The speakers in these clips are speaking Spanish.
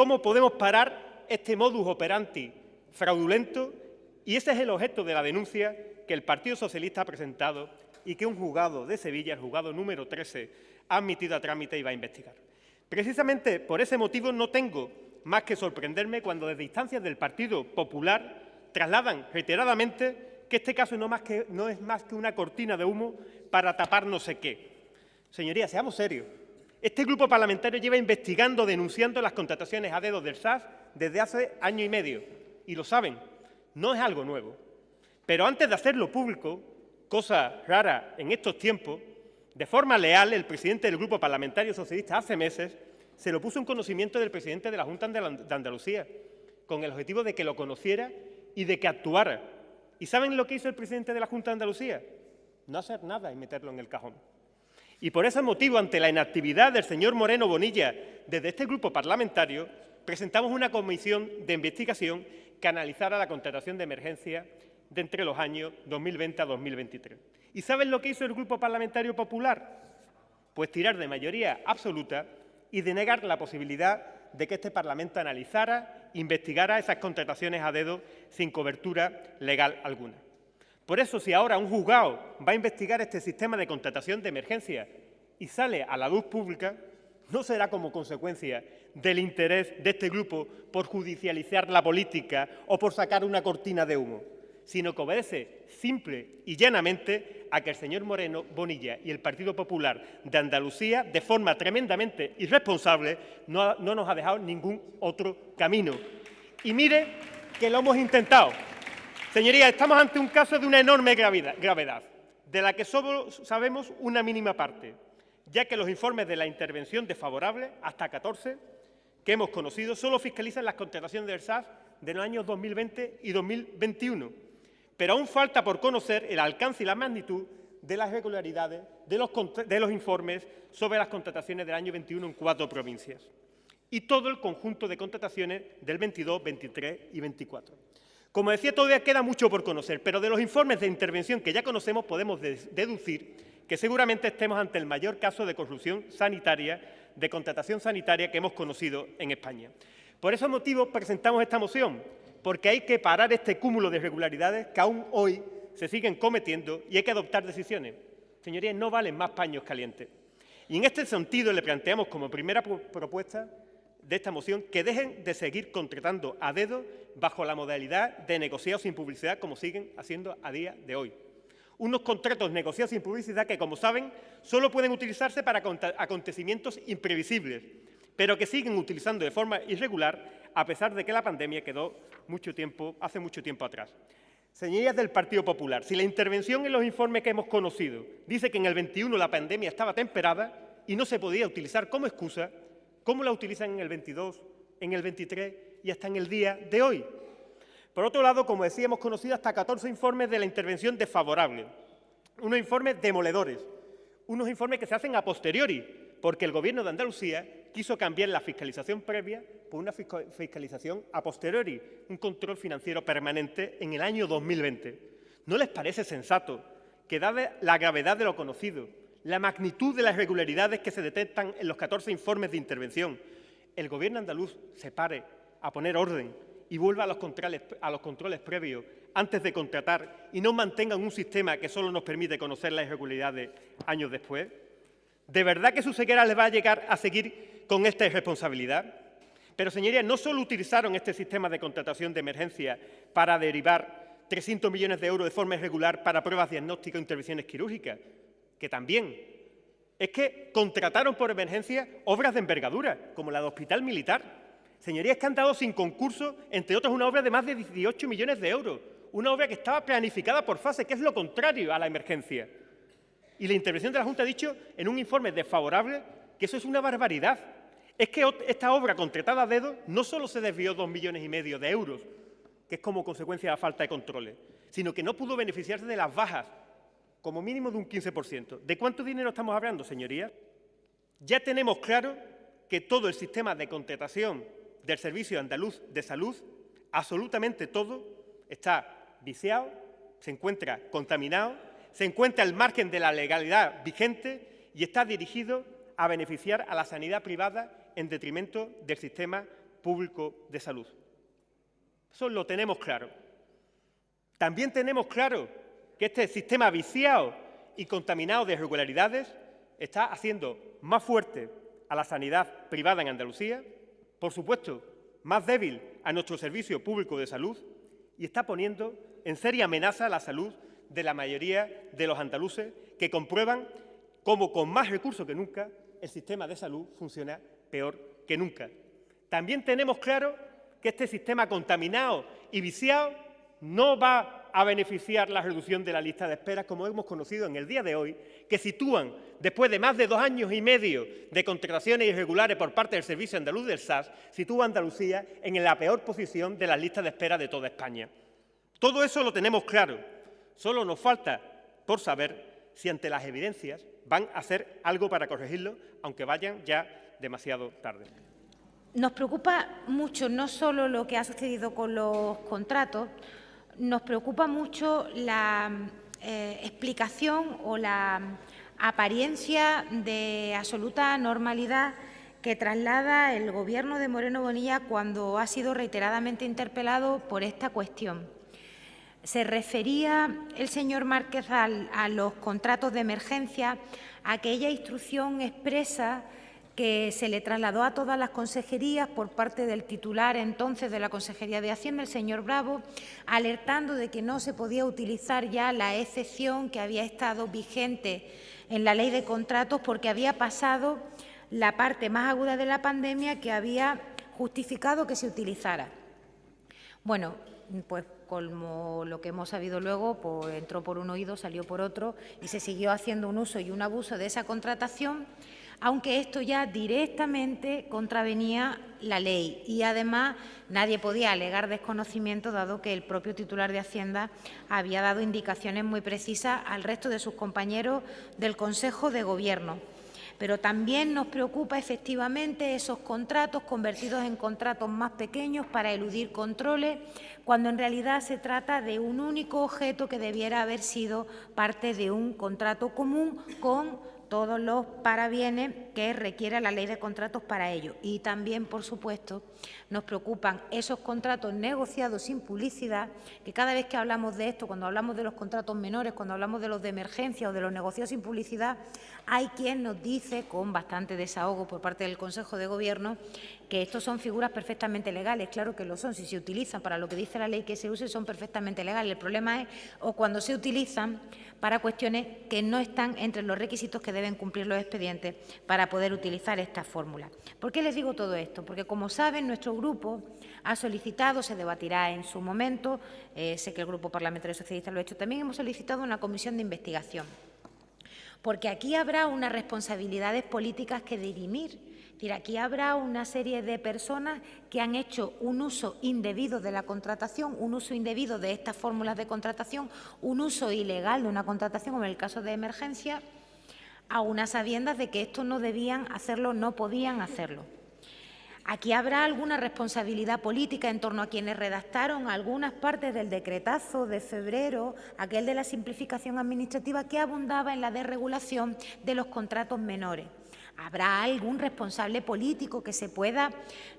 cómo podemos parar este modus operandi fraudulento, y ese es el objeto de la denuncia que el Partido Socialista ha presentado y que un juzgado de Sevilla, el juzgado número 13, ha admitido a trámite y va a investigar. Precisamente por ese motivo no tengo más que sorprenderme cuando desde instancias del Partido Popular trasladan reiteradamente que este caso no es más que una cortina de humo para tapar no sé qué. Señorías, seamos serios. Este grupo parlamentario lleva investigando, denunciando las contrataciones a dedo del SAS desde hace año y medio. Y lo saben, no es algo nuevo. Pero antes de hacerlo público, cosa rara en estos tiempos, de forma leal, el presidente del Grupo Parlamentario Socialista hace meses se lo puso en conocimiento del presidente de la Junta de Andalucía, con el objetivo de que lo conociera y de que actuara. ¿Y saben lo que hizo el presidente de la Junta de Andalucía? No hacer nada y meterlo en el cajón. Y por ese motivo, ante la inactividad del señor Moreno Bonilla desde este grupo parlamentario, presentamos una comisión de investigación que analizara la contratación de emergencia de entre los años 2020 a 2023. ¿Y saben lo que hizo el Grupo Parlamentario Popular? Pues tirar de mayoría absoluta y denegar la posibilidad de que este Parlamento analizara, investigara esas contrataciones a dedo sin cobertura legal alguna. Por eso, si ahora un juzgado va a investigar este sistema de contratación de emergencia y sale a la luz pública, no será como consecuencia del interés de este grupo por judicializar la política o por sacar una cortina de humo, sino que obedece simple y llanamente a que el señor Moreno Bonilla y el Partido Popular de Andalucía, de forma tremendamente irresponsable, no nos ha dejado ningún otro camino. Y mire que lo hemos intentado. Señorías, estamos ante un caso de una enorme gravedad, de la que solo sabemos una mínima parte, ya que los informes de la intervención desfavorable, hasta 14, que hemos conocido, solo fiscalizan las contrataciones del SAS de los años 2020 y 2021. Pero aún falta por conocer el alcance y la magnitud de las irregularidades de los informes sobre las contrataciones del año 21 en 4 provincias y todo el conjunto de contrataciones del 22, 23 y 24. Como decía, todavía queda mucho por conocer, pero de los informes de intervención que ya conocemos podemos deducir que seguramente estemos ante el mayor caso de corrupción sanitaria, de contratación sanitaria que hemos conocido en España. Por ese motivo presentamos esta moción, porque hay que parar este cúmulo de irregularidades que aún hoy se siguen cometiendo y hay que adoptar decisiones. Señorías, no valen más paños calientes. Y en este sentido le planteamos como primera propuesta de esta moción que dejen de seguir contratando a dedo bajo la modalidad de negociado sin publicidad como siguen haciendo a día de hoy. Unos contratos negociados sin publicidad que, como saben, solo pueden utilizarse para acontecimientos imprevisibles, pero que siguen utilizando de forma irregular a pesar de que la pandemia quedó hace mucho tiempo atrás. Señorías del Partido Popular, si la intervención en los informes que hemos conocido dice que en el 21 la pandemia estaba temperada y no se podía utilizar como excusa, ¿cómo la utilizan en el 22, en el 23 y hasta en el día de hoy? Por otro lado, como decía, hemos conocido hasta 14 informes de la intervención desfavorable, unos informes demoledores, unos informes que se hacen a posteriori, porque el Gobierno de Andalucía quiso cambiar la fiscalización previa por una fiscalización a posteriori, un control financiero permanente en el año 2020. ¿No les parece sensato que, dada la gravedad de lo conocido, la magnitud de las irregularidades que se detectan en los 14 informes de intervención, el Gobierno andaluz se pare a poner orden y vuelva a los controles previos antes de contratar y no mantengan un sistema que solo nos permite conocer las irregularidades años después? ¿De verdad que su ceguera les va a llegar a seguir con esta irresponsabilidad? Pero, señorías, no solo utilizaron este sistema de contratación de emergencia para derivar 300 millones de euros de forma irregular para pruebas diagnósticas o intervenciones quirúrgicas, que también es que contrataron por emergencia obras de envergadura, como la del Hospital Militar. Señorías, que han dado sin concurso, entre otras, una obra de más de 18 millones de euros, una obra que estaba planificada por fase, que es lo contrario a la emergencia. Y la intervención de la Junta ha dicho en un informe desfavorable que eso es una barbaridad. Es que esta obra contratada a dedo no solo se desvió 2,5 millones de euros, que es como consecuencia de la falta de controles, sino que no pudo beneficiarse de las bajas, como mínimo de un 15%. ¿De cuánto dinero estamos hablando, señorías? Ya tenemos claro que todo el sistema de contratación del Servicio Andaluz de Salud, absolutamente todo, está viciado, se encuentra contaminado, se encuentra al margen de la legalidad vigente y está dirigido a beneficiar a la sanidad privada en detrimento del sistema Público de Salud. Eso lo tenemos claro. También tenemos claro que este sistema viciado y contaminado de irregularidades está haciendo más fuerte a la sanidad privada en Andalucía, por supuesto, más débil a nuestro servicio público de salud y está poniendo en seria amenaza la salud de la mayoría de los andaluces que comprueban cómo con más recursos que nunca el sistema de salud funciona peor que nunca. También tenemos claro que este sistema contaminado y viciado no va a beneficiar la reducción de la lista de espera, como hemos conocido en el día de hoy, que sitúan, después de más de 2 años y medio de contrataciones irregulares por parte del Servicio Andaluz del SAS, sitúa a Andalucía en la peor posición de las listas de espera de toda España. Todo eso lo tenemos claro. Solo nos falta por saber si ante las evidencias van a hacer algo para corregirlo, aunque vayan ya demasiado tarde. Nos preocupa mucho no solo lo que ha sucedido con los contratos, nos preocupa mucho la explicación o la apariencia de absoluta normalidad que traslada el Gobierno de Moreno Bonilla cuando ha sido reiteradamente interpelado por esta cuestión. Se refería el señor Márquez a los contratos de emergencia, a aquella instrucción expresa que se le trasladó a todas las consejerías por parte del titular entonces de la Consejería de Hacienda, el señor Bravo, alertando de que no se podía utilizar ya la excepción que había estado vigente en la Ley de Contratos porque había pasado la parte más aguda de la pandemia que había justificado que se utilizara. Bueno, pues como lo que hemos sabido luego, pues entró por un oído, salió por otro y se siguió haciendo un uso y un abuso de esa contratación, aunque esto ya directamente contravenía la ley y además nadie podía alegar desconocimiento dado que el propio titular de Hacienda había dado indicaciones muy precisas al resto de sus compañeros del Consejo de Gobierno. Pero también nos preocupa efectivamente esos contratos convertidos en contratos más pequeños para eludir controles, cuando en realidad se trata de un único objeto que debiera haber sido parte de un contrato común con todos los parabienes que requiere la Ley de Contratos para ello. Y también, por supuesto, nos preocupan esos contratos negociados sin publicidad, que cada vez que hablamos de esto, cuando hablamos de los contratos menores, cuando hablamos de los de emergencia o de los negociados sin publicidad, hay quien nos dice, con bastante desahogo por parte del Consejo de Gobierno, que estos son figuras perfectamente legales. Claro que lo son, si se utilizan para lo que dice la ley que se use, son perfectamente legales. El problema es o cuando se utilizan para cuestiones que no están entre los requisitos que deben cumplir los expedientes para poder utilizar esta fórmula. ¿Por qué les digo todo esto? Porque, como saben, nuestro grupo ha solicitado, se debatirá en su momento, sé que el Grupo Parlamentario Socialista lo ha hecho también, hemos solicitado una comisión de investigación, porque aquí habrá unas responsabilidades políticas que dirimir. Es decir, aquí habrá una serie de personas que han hecho un uso indebido de la contratación, un uso indebido de estas fórmulas de contratación, un uso ilegal de una contratación, como en el caso de emergencia, a unas sabiendas de que esto no debían hacerlo, no podían hacerlo. Aquí habrá alguna responsabilidad política en torno a quienes redactaron algunas partes del decretazo de febrero, aquel de la simplificación administrativa que abundaba en la desregulación de los contratos menores. Habrá algún responsable político que se pueda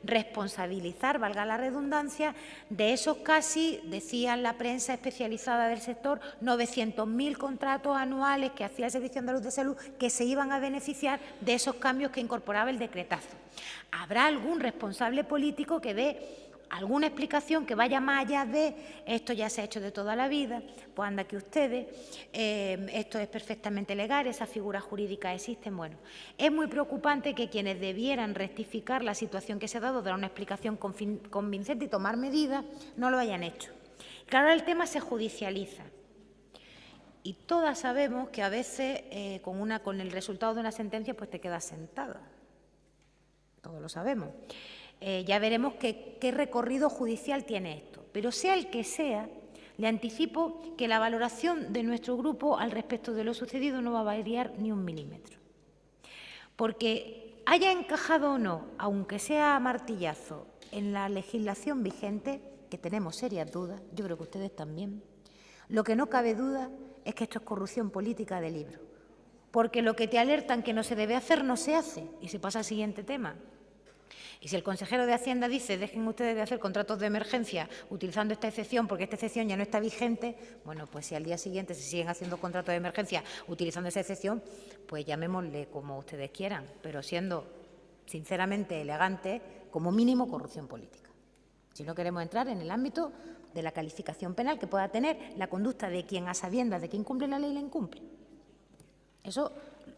responsabilizar, valga la redundancia, de esos casi, decía la prensa especializada del sector, 900.000 contratos anuales que hacía el Servicio Andaluz de Salud que se iban a beneficiar de esos cambios que incorporaba el decretazo. Habrá algún responsable político que dé alguna explicación que vaya más allá de esto ya se ha hecho de toda la vida, pues anda que ustedes, esto es perfectamente legal, esas figuras jurídicas existen. Bueno, es muy preocupante que quienes debieran rectificar la situación que se ha dado, dar una explicación convincente y tomar medidas, no lo hayan hecho. Claro, el tema se judicializa. Y todas sabemos que a veces con el resultado de una sentencia pues te quedas sentada. Todos lo sabemos. Ya veremos qué recorrido judicial tiene esto. Pero sea el que sea, le anticipo que la valoración de nuestro grupo al respecto de lo sucedido no va a variar ni un milímetro. Porque haya encajado o no, aunque sea a martillazo, en la legislación vigente, que tenemos serias dudas, yo creo que ustedes también, lo que no cabe duda es que esto es corrupción política de libro. Porque lo que te alertan que no se debe hacer, no se hace. Y se pasa al siguiente tema. Y si el consejero de Hacienda dice, dejen ustedes de hacer contratos de emergencia utilizando esta excepción, porque esta excepción ya no está vigente, bueno, pues si al día siguiente se siguen haciendo contratos de emergencia utilizando esa excepción, pues llamémosle como ustedes quieran, pero siendo sinceramente elegante, como mínimo corrupción política. Si no queremos entrar en el ámbito de la calificación penal que pueda tener la conducta de quien a sabiendas de que incumple la ley la incumple. Eso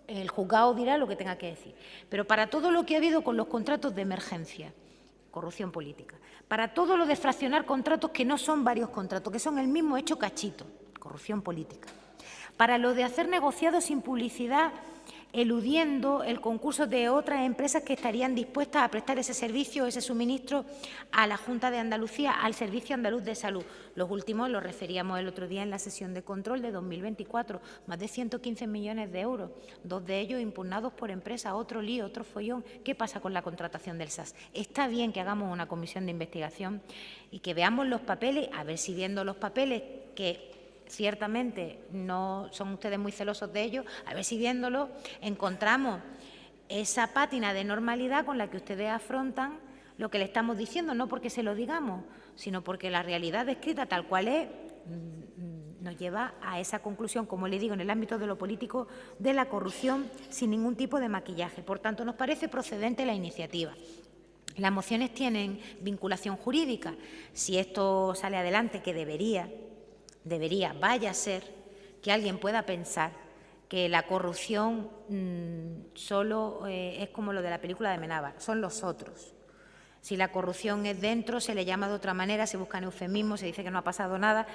el juzgado dirá lo que tenga que decir. Pero para todo lo que ha habido con los contratos de emergencia, corrupción política. Para todo lo de fraccionar contratos que no son varios contratos, que son el mismo hecho cachito, corrupción política. Para lo de hacer negociados sin publicidad, eludiendo el concurso de otras empresas que estarían dispuestas a prestar ese servicio, ese suministro a la Junta de Andalucía, al Servicio Andaluz de Salud. Los últimos los referíamos el otro día en la sesión de control de 2024, más de 115 millones de euros, 2 de ellos impugnados por empresas, otro lío, otro follón. ¿Qué pasa con la contratación del SAS? Está bien que hagamos una comisión de investigación y que veamos los papeles, a ver si viendo los papeles que ciertamente no son ustedes muy celosos de ello, a ver si viéndolo encontramos esa pátina de normalidad con la que ustedes afrontan lo que le estamos diciendo, no porque se lo digamos, sino porque la realidad descrita tal cual es nos lleva a esa conclusión, como le digo, en el ámbito de lo político, de la corrupción sin ningún tipo de maquillaje. Por tanto, nos parece procedente la iniciativa. Las mociones tienen vinculación jurídica. Si esto sale adelante, que debería, vaya a ser que alguien pueda pensar que la corrupción solo es como lo de la película de Amenábar, son los otros. Si la corrupción es dentro, se le llama de otra manera, se buscan eufemismos, se dice que no ha pasado nada.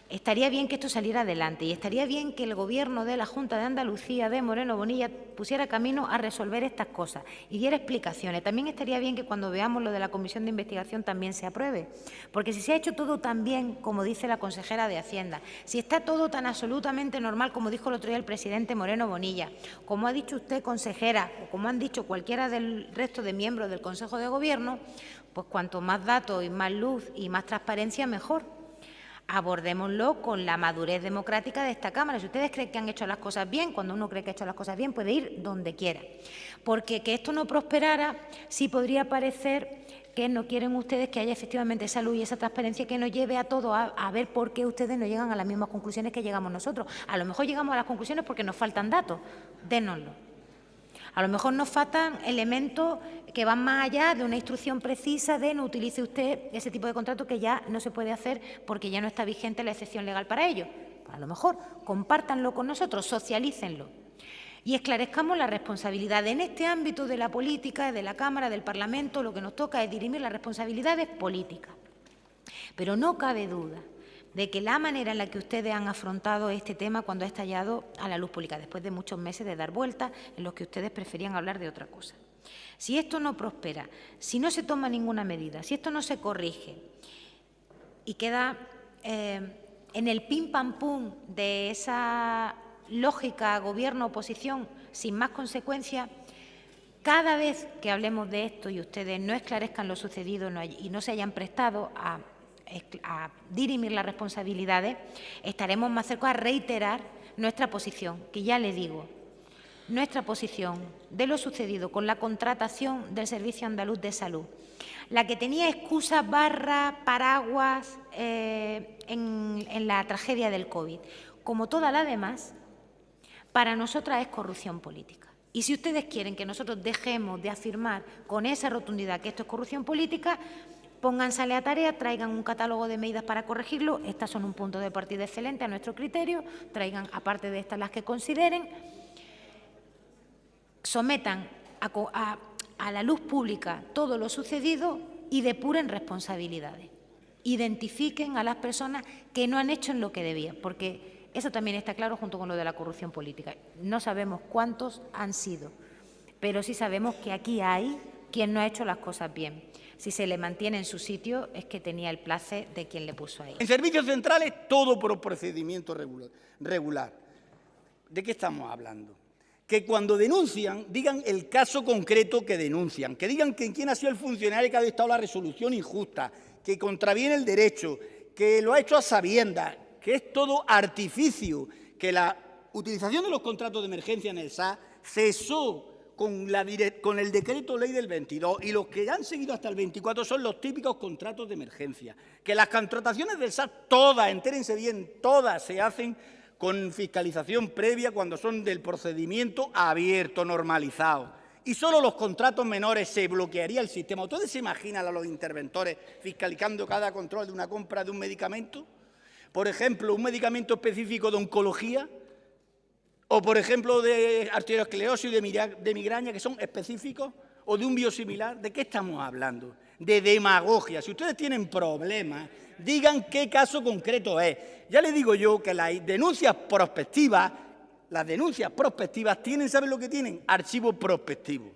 Estaría bien que esto saliera adelante y estaría bien que el Gobierno de la Junta de Andalucía, de Moreno Bonilla, pusiera camino a resolver estas cosas y diera explicaciones. También estaría bien que cuando veamos lo de la comisión de investigación también se apruebe, porque si se ha hecho todo tan bien, como dice la consejera de Hacienda, si está todo tan absolutamente normal, como dijo el otro día el presidente Moreno Bonilla, como ha dicho usted, consejera, o como han dicho cualquiera del resto de miembros del Consejo de Gobierno, pues cuanto más datos y más luz y más transparencia, mejor. Abordémoslo con la madurez democrática de esta Cámara. Si ustedes creen que han hecho las cosas bien, cuando uno cree que ha hecho las cosas bien, puede ir donde quiera. Porque que esto no prosperara, sí podría parecer que no quieren ustedes que haya efectivamente esa luz y esa transparencia que nos lleve a todos a ver por qué ustedes no llegan a las mismas conclusiones que llegamos nosotros. A lo mejor llegamos a las conclusiones porque nos faltan datos. Dénoslo. A lo mejor nos faltan elementos que van más allá de una instrucción precisa de no utilice usted ese tipo de contrato que ya no se puede hacer porque ya no está vigente la excepción legal para ello. Pues a lo mejor compártanlo con nosotros, socialícenlo y esclarezcamos la responsabilidad. En este ámbito de la política, de la Cámara, del Parlamento, lo que nos toca es dirimir las responsabilidades políticas. Pero no cabe duda de que la manera en la que ustedes han afrontado este tema cuando ha estallado a la luz pública, después de muchos meses de dar vueltas en los que ustedes preferían hablar de otra cosa. Si esto no prospera, si no se toma ninguna medida, si esto no se corrige y queda en el pim pam pum de esa lógica gobierno-oposición sin más consecuencias, cada vez que hablemos de esto y ustedes no esclarezcan lo sucedido y no se hayan prestado a dirimir las responsabilidades, estaremos más cerca a reiterar nuestra posición, que ya le digo, nuestra posición de lo sucedido con la contratación del Servicio Andaluz de Salud, la que tenía excusa barra paraguas en la tragedia del COVID, como toda la demás, para nosotras es corrupción política. Y si ustedes quieren que nosotros dejemos de afirmar con esa rotundidad que esto es corrupción política, pónganse a la tarea, traigan un catálogo de medidas para corregirlo. Estas son un punto de partida excelente a nuestro criterio. Traigan, aparte de estas, las que consideren. Sometan a la luz pública todo lo sucedido y depuren responsabilidades. Identifiquen a las personas que no han hecho en lo que debían, porque eso también está claro junto con lo de la corrupción política. No sabemos cuántos han sido, pero sí sabemos que aquí hay quien no ha hecho las cosas bien. Si se le mantiene en su sitio es que tenía el place de quien le puso ahí. En servicios centrales, todo por procedimiento regular. ¿De qué estamos hablando? Que cuando denuncian, digan el caso concreto que denuncian, que digan quién ha sido el funcionario que ha dictado la resolución injusta, que contraviene el derecho, que lo ha hecho a sabiendas, que es todo artificio, que la utilización de los contratos de emergencia en el SAS cesó con con el decreto ley del 22 y los que han seguido hasta el 24 son los típicos contratos de emergencia. Que las contrataciones del SAT, todas, entérense bien, todas se hacen con fiscalización previa cuando son del procedimiento abierto, normalizado. Y solo los contratos menores se bloquearía el sistema. ¿Ustedes se imaginan a los interventores fiscalizando cada control de una compra de un medicamento? Por ejemplo, un medicamento específico de oncología, o por ejemplo de arteriosclerosis y de migraña, que son específicos, o de un biosimilar. ¿De qué estamos hablando? De demagogia. Si ustedes tienen problemas, digan qué caso concreto es. Ya les digo yo que las denuncias prospectivas tienen, ¿saben lo que tienen? Archivo prospectivo.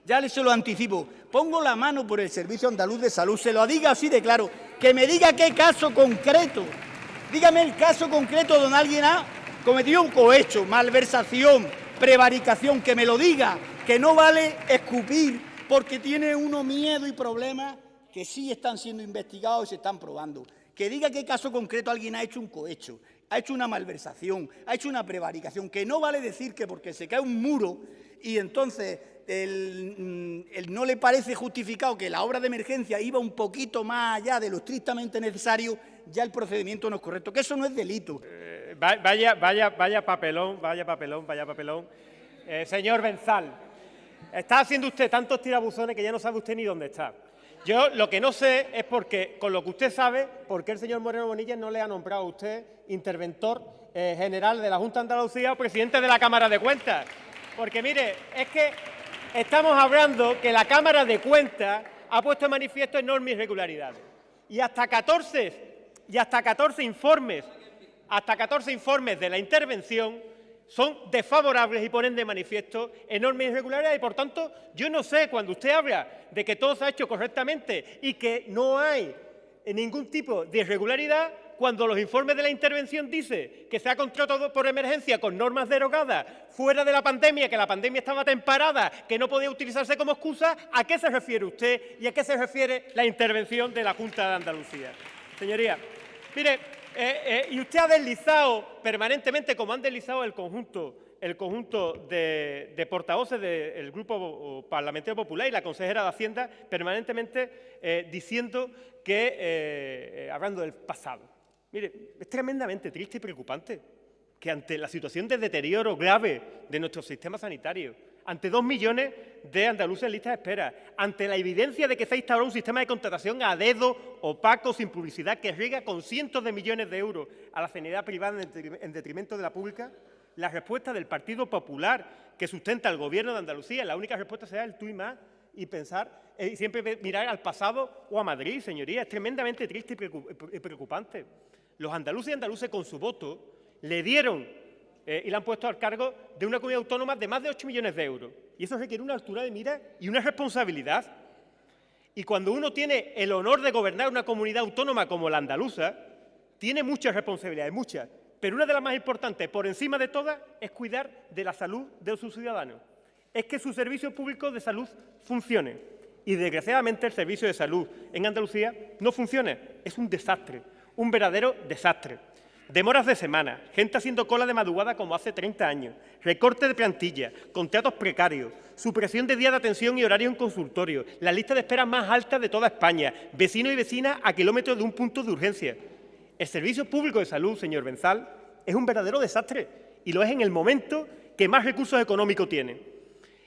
Ya se lo anticipo. Pongo la mano por el Servicio Andaluz de Salud, se lo diga así de claro, que me diga qué caso concreto. Dígame el caso concreto donde alguien ha cometido un cohecho, malversación, prevaricación, que me lo diga, que no vale escupir porque tiene uno miedo y problemas que sí están siendo investigados y se están probando. Que diga qué caso concreto alguien ha hecho un cohecho, ha hecho una malversación, ha hecho una prevaricación, que no vale decir que porque se cae un muro y entonces no le parece justificado que la obra de emergencia iba un poquito más allá de lo estrictamente necesario, ya el procedimiento no es correcto, que eso no es delito. Vaya papelón. Señor Benzal, está haciendo usted tantos tirabuzones que ya no sabe usted ni dónde está. Yo lo que no sé es con lo que usted sabe, por qué el señor Moreno Bonilla no le ha nombrado a usted interventor general de la Junta de Andalucía o presidente de la Cámara de Cuentas. Porque, mire, es que estamos hablando que la Cámara de Cuentas ha puesto en manifiesto enormes irregularidades. Y hasta 14 informes de la intervención son desfavorables y ponen de manifiesto enormes irregularidades. Y, por tanto, yo no sé, cuando usted habla de que todo se ha hecho correctamente y que no hay ningún tipo de irregularidad, cuando los informes de la intervención dicen que se ha contratado por emergencia con normas derogadas fuera de la pandemia, que la pandemia estaba temperada, que no podía utilizarse como excusa, ¿a qué se refiere usted y a qué se refiere la intervención de la Junta de Andalucía? Señoría, mire, y usted ha deslizado permanentemente, como han deslizado el conjunto de portavoces del Grupo Parlamentario Popular y la consejera de Hacienda, permanentemente diciendo que, hablando del pasado. Mire, es tremendamente triste y preocupante que ante la situación de deterioro grave de nuestro sistema sanitario, ante 2 millones de andaluces en lista de espera, ante la evidencia de que se ha instaurado un sistema de contratación a dedo, opaco, sin publicidad, que riega con cientos de millones de euros a la sanidad privada en detrimento de la pública, la respuesta del Partido Popular que sustenta al Gobierno de Andalucía, la única respuesta será el tú y más y pensar, y siempre mirar al pasado o a Madrid, señoría. Es tremendamente triste y preocupante. Los andaluces y andaluces con su voto le dieron y la han puesto al cargo de una comunidad autónoma de más de 8 millones de euros. Y eso requiere una altura de mira y una responsabilidad. Y cuando uno tiene el honor de gobernar una comunidad autónoma como la andaluza, tiene muchas responsabilidades, muchas. Pero una de las más importantes, por encima de todas, es cuidar de la salud de sus ciudadanos. Es que su servicio público de salud funcione. Y desgraciadamente el servicio de salud en Andalucía no funciona. Es un desastre, un verdadero desastre. Demoras de semana, gente haciendo cola de madrugada como hace 30 años, recorte de plantilla, contratos precarios, supresión de días de atención y horario en consultorio, la lista de espera más alta de toda España, vecinos y vecinas a kilómetros de un punto de urgencia. El servicio público de salud, señor Benzal, es un verdadero desastre y lo es en el momento que más recursos económicos tiene.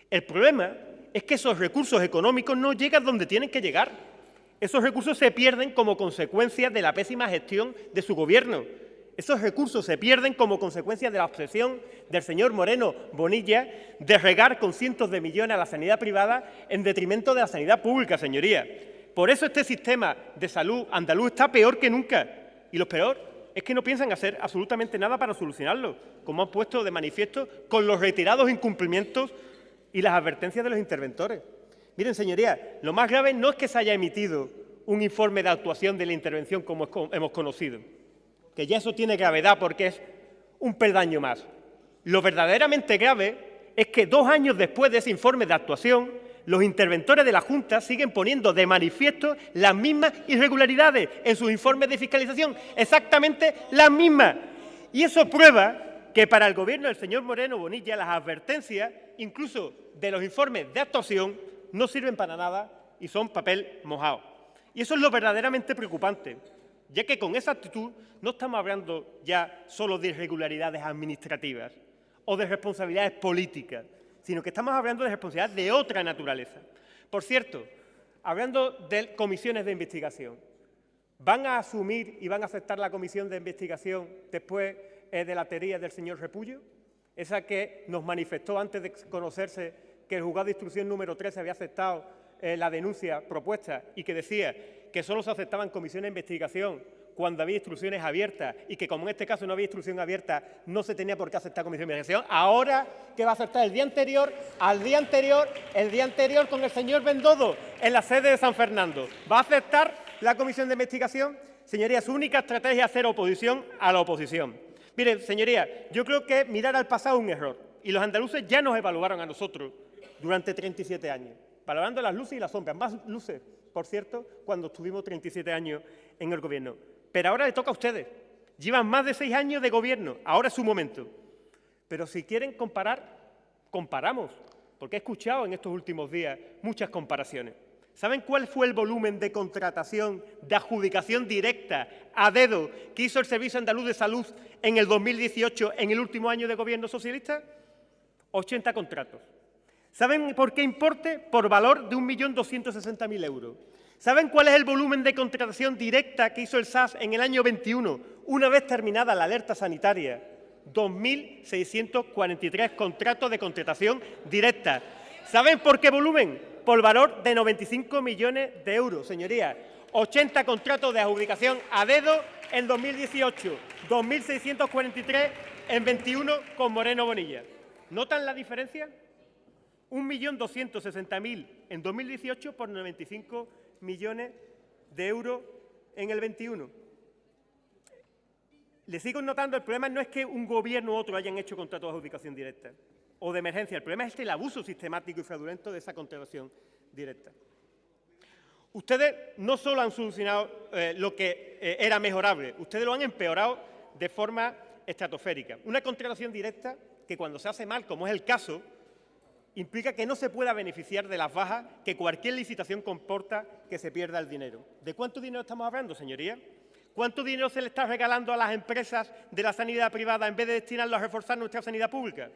El problema es que esos recursos económicos no llegan donde tienen que llegar. Esos recursos se pierden como consecuencia de la pésima gestión de su gobierno. Esos recursos se pierden como consecuencia de la obsesión del señor Moreno Bonilla de regar con cientos de millones a la sanidad privada en detrimento de la sanidad pública, señoría. Por eso este sistema de salud andaluz está peor que nunca. Y lo peor es que no piensan hacer absolutamente nada para solucionarlo, como han puesto de manifiesto con los reiterados incumplimientos y las advertencias de los interventores. Miren, señorías, lo más grave no es que se haya emitido un informe de actuación de la intervención como hemos conocido, que ya eso tiene gravedad porque es un peldaño más. Lo verdaderamente grave es que 2 años después de ese informe de actuación, los interventores de la Junta siguen poniendo de manifiesto las mismas irregularidades en sus informes de fiscalización, exactamente las mismas. Y eso prueba que para el Gobierno del señor Moreno Bonilla las advertencias, incluso de los informes de actuación no sirven para nada y son papel mojado. Y eso es lo verdaderamente preocupante, ya que con esa actitud no estamos hablando ya solo de irregularidades administrativas o de responsabilidades políticas, sino que estamos hablando de responsabilidades de otra naturaleza. Por cierto, hablando de comisiones de investigación, ¿van a asumir y van a aceptar la comisión de investigación después de la teoría del señor Repullo? Esa que nos manifestó antes de conocerse que el juzgado de instrucción número 13 había aceptado la denuncia propuesta y que decía que solo se aceptaban comisiones de investigación cuando había instrucciones abiertas y que como en este caso no había instrucción abierta no se tenía por qué aceptar comisión de investigación. Ahora que va a aceptar el día anterior con el señor Bendodo en la sede de San Fernando. ¿Va a aceptar la comisión de investigación? Señorías, su única estrategia es hacer oposición a la oposición. Miren, señorías, yo creo que mirar al pasado es un error y los andaluces ya nos evaluaron a nosotros durante 37 años, valorando las luces y las sombras, más luces, por cierto, cuando estuvimos 37 años en el gobierno. Pero ahora le toca a ustedes. Llevan más de 6 años de gobierno, ahora es su momento. Pero si quieren comparar, comparamos, porque he escuchado en estos últimos días muchas comparaciones. ¿Saben cuál fue el volumen de contratación, de adjudicación directa, a dedo, que hizo el Servicio Andaluz de Salud en el 2018, en el último año de gobierno socialista? 80 contratos. ¿Saben por qué importe? Por valor de 1.260.000 euros. ¿Saben cuál es el volumen de contratación directa que hizo el SAS en el año 21, una vez terminada la alerta sanitaria? 2.643 contratos de contratación directa. ¿Saben por qué volumen? Por valor de 95 millones de euros, señorías. 80 contratos de adjudicación a dedo en 2018, 2.643 en 21 con Moreno Bonilla. ¿Notan la diferencia? 1.260.000 en 2018 por 95 millones de euros en el 21. Le sigo notando, el problema no es que un gobierno u otro hayan hecho contratos de adjudicación directa o de emergencia, el problema es el abuso sistemático y fraudulento de esa contratación directa. Ustedes no solo han solucionado lo que era mejorable, ustedes lo han empeorado de forma estratosférica. Una contratación directa que cuando se hace mal, como es el caso, implica que no se pueda beneficiar de las bajas que cualquier licitación comporta que se pierda el dinero. ¿De cuánto dinero estamos hablando, señorías? ¿Cuánto dinero se le está regalando a las empresas de la sanidad privada en vez de destinarlo a reforzar nuestra sanidad pública?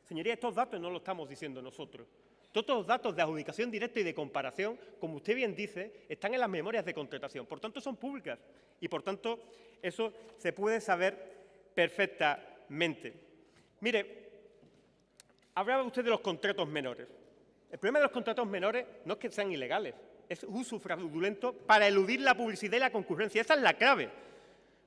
Señorías, estos datos no los estamos diciendo nosotros. Todos los datos de adjudicación directa y de comparación, como usted bien dice, están en las memorias de contratación. Por tanto, son públicas y, por tanto, eso se puede saber perfectamente. Mire, hablaba usted de los contratos menores. El problema de los contratos menores no es que sean ilegales, es uso fraudulento para eludir la publicidad y la concurrencia. Esa es la clave.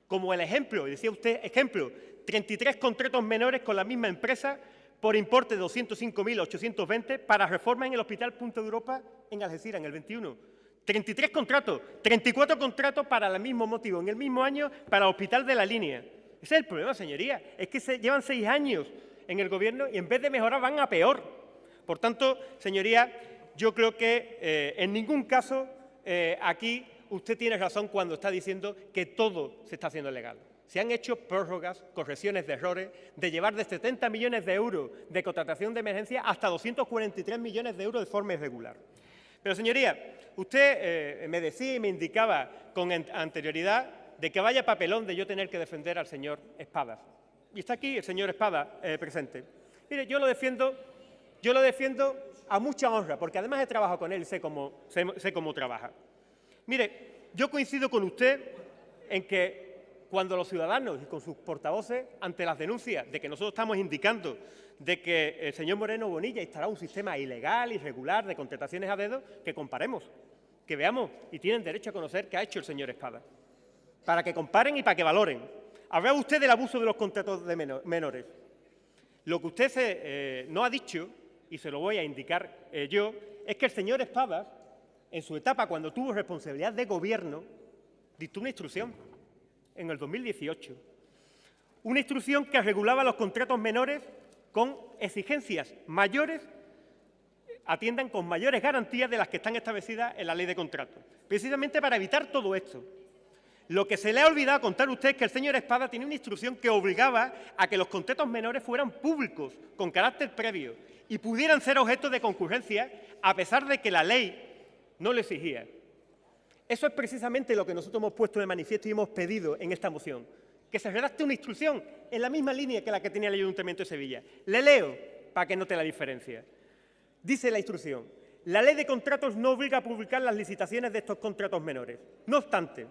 Como el ejemplo, decía usted, ejemplo, 33 contratos menores con la misma empresa por importe de 205.820 para reforma en el Hospital Punta de Europa en Algeciras, en el 21. 33 contratos, 34 contratos para el mismo motivo, en el mismo año para el Hospital de la Línea. Ese es el problema, señoría. Es que llevan 6 años en el gobierno y en vez de mejorar van a peor. Por tanto, señoría, yo creo que en ningún caso aquí usted tiene razón cuando está diciendo que todo se está haciendo legal. Se han hecho prórrogas, correcciones de errores, de llevar de 70 millones de euros de contratación de emergencia hasta 243 millones de euros de forma irregular. Pero, señoría, usted me decía y me indicaba con anterioridad de que vaya papelón de yo tener que defender al señor Espadas. Y está aquí el señor Espadas presente. Mire, yo lo defiendo a mucha honra, porque además he trabajado con él y sé cómo trabaja. Mire, yo coincido con usted en que cuando los ciudadanos y con sus portavoces, ante las denuncias de que nosotros estamos indicando de que el señor Moreno Bonilla instala un sistema ilegal, irregular, de contrataciones a dedo, que comparemos, que veamos, y tienen derecho a conocer qué ha hecho el señor Espadas, para que comparen y para que valoren. Hablaba usted del abuso de los contratos de menores. Lo que usted no ha dicho, y se lo voy a indicar yo, es que el señor Espadas, en su etapa cuando tuvo responsabilidad de gobierno, dictó una instrucción en el 2018. Una instrucción que regulaba los contratos menores con exigencias mayores, atiendan con mayores garantías de las que están establecidas en la ley de contratos, precisamente para evitar todo esto. Lo que se le ha olvidado contar a usted es que el señor Espada tenía una instrucción que obligaba a que los contratos menores fueran públicos, con carácter previo, y pudieran ser objeto de concurrencia, a pesar de que la ley no lo exigía. Eso es precisamente lo que nosotros hemos puesto de manifiesto y hemos pedido en esta moción, que se redacte una instrucción en la misma línea que la que tenía el Ayuntamiento de Sevilla. Le leo para que note la diferencia. Dice la instrucción: la ley de contratos no obliga a publicar las licitaciones de estos contratos menores. No obstante,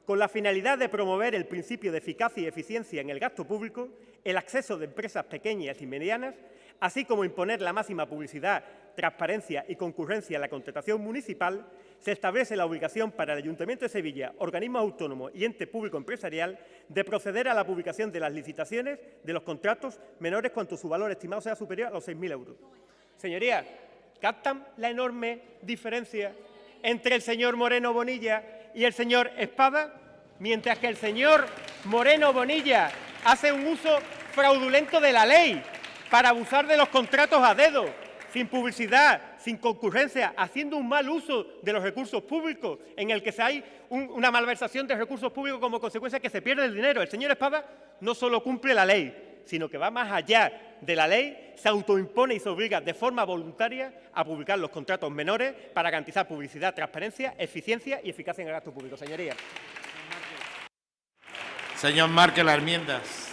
con la finalidad de promover el principio de eficacia y eficiencia en el gasto público, el acceso de empresas pequeñas y medianas, así como imponer la máxima publicidad, transparencia y concurrencia en la contratación municipal, se establece la obligación para el Ayuntamiento de Sevilla, organismos autónomos y ente público empresarial de proceder a la publicación de las licitaciones de los contratos menores cuando su valor estimado sea superior a los 6.000 euros. Señorías, ¿captan la enorme diferencia entre el señor Moreno Bonilla y el señor Espada? Mientras que el señor Moreno Bonilla hace un uso fraudulento de la ley para abusar de los contratos a dedo, sin publicidad, sin concurrencia, haciendo un mal uso de los recursos públicos, en el que hay una malversación de recursos públicos como consecuencia que se pierde el dinero. El señor Espada no solo cumple la ley, sino que va más allá de la ley, se autoimpone y se obliga de forma voluntaria a publicar los contratos menores para garantizar publicidad, transparencia, eficiencia y eficacia en el gasto público. Señorías. Señor Márquez, las enmiendas.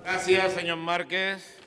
Gracias, señor Márquez.